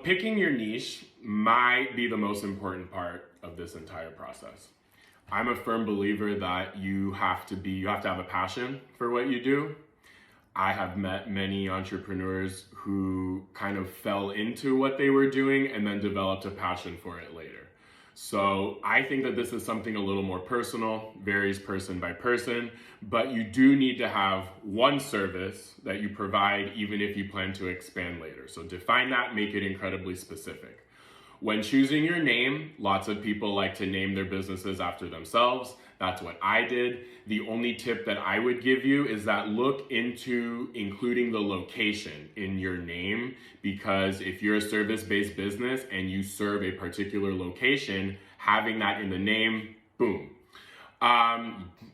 Picking your niche might be the most important part of this entire process. I'm a firm believer that you have to have a passion for what you do. I have met many entrepreneurs who kind of fell into what they were doing and then developed a passion for it later. So I think that this is something a little more personal, varies person by person, but you do need to have one service that you provide even if you plan to expand later. So define that, make it incredibly specific. When choosing your name, lots of people like to name their businesses after themselves. That's what I did. The only tip that I would give you is that look into including the location in your name, because if you're a service-based business and you serve a particular location, having that in the name, boom.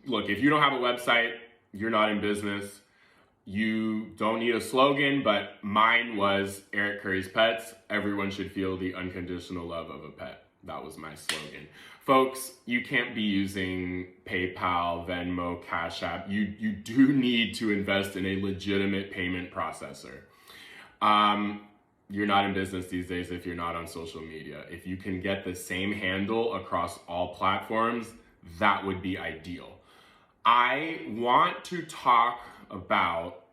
Look, if you don't have a website, you're not in business. You don't need a slogan, but mine was Eric Curry's Pets. Everyone should feel the unconditional love of a pet. That was my slogan. Folks, you can't be using PayPal, Venmo, Cash App. You do need to invest in a legitimate payment processor. You're not in business these days if you're not on social media. If you can get the same handle across all platforms, that would be ideal. I want to talk about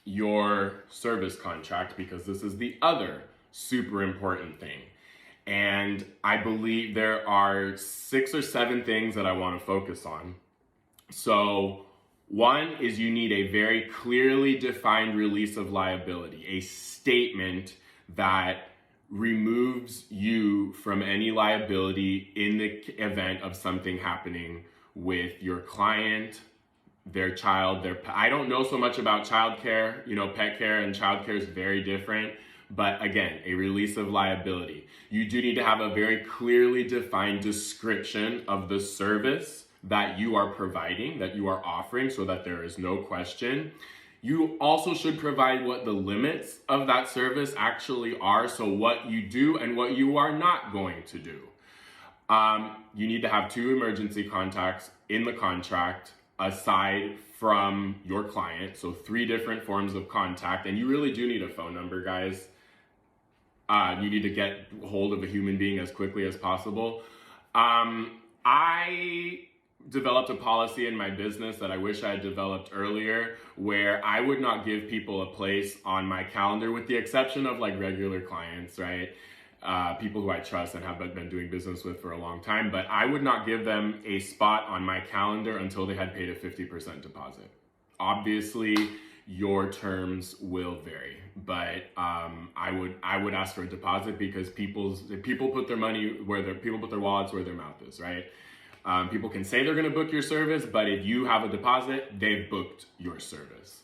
your service contract because this is the other super important thing. And I believe there are 6 or 7 things that I want to focus on. So one is you need a very clearly defined release of liability, a statement that removes you from any liability in the event of something happening with your client, their child, their pet. I don't know so much about childcare. Pet care and childcare is very different. But again, a release of liability. You do need to have a very clearly defined description of the service that you are providing, that you are offering, so that there is no question. You also should provide what the limits of that service actually are, so what you do and what you are not going to do. You need to have 2 emergency contacts in the contract aside from your client, so 3 different forms of contact, and you really do need a phone number, guys. You need to get hold of a human being as quickly as possible. I developed a policy in my business that I wish I had developed earlier, where I would not give people a place on my calendar, with the exception of like regular clients, right? People who I trust and have been doing business with for a long time, but I would not give them a spot on my calendar until they had paid a 50% deposit. Obviously, your terms will vary, but I would ask for a deposit because people put their money people put their wallets where their mouth is, right? People can say they're going to book your service, but if you have a deposit, they've booked your service.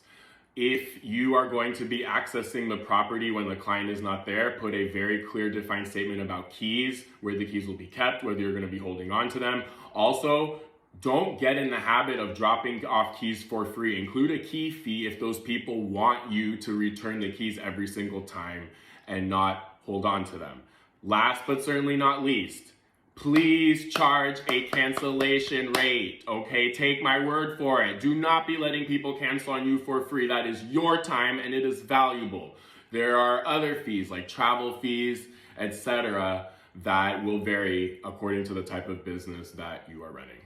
If you are going to be accessing the property when the client is not there, put a very clear, defined statement about keys, where the keys will be kept, whether you're going to be holding on to them. Also, don't get in the habit of dropping off keys for free. Include a key fee if those people want you to return the keys every single time and not hold on to them. Last but certainly not least, please charge a cancellation rate, okay? Take my word for it. Do not be letting people cancel on you for free. That is your time and it is valuable. There are other fees like travel fees, etc., that will vary according to the type of business that you are running.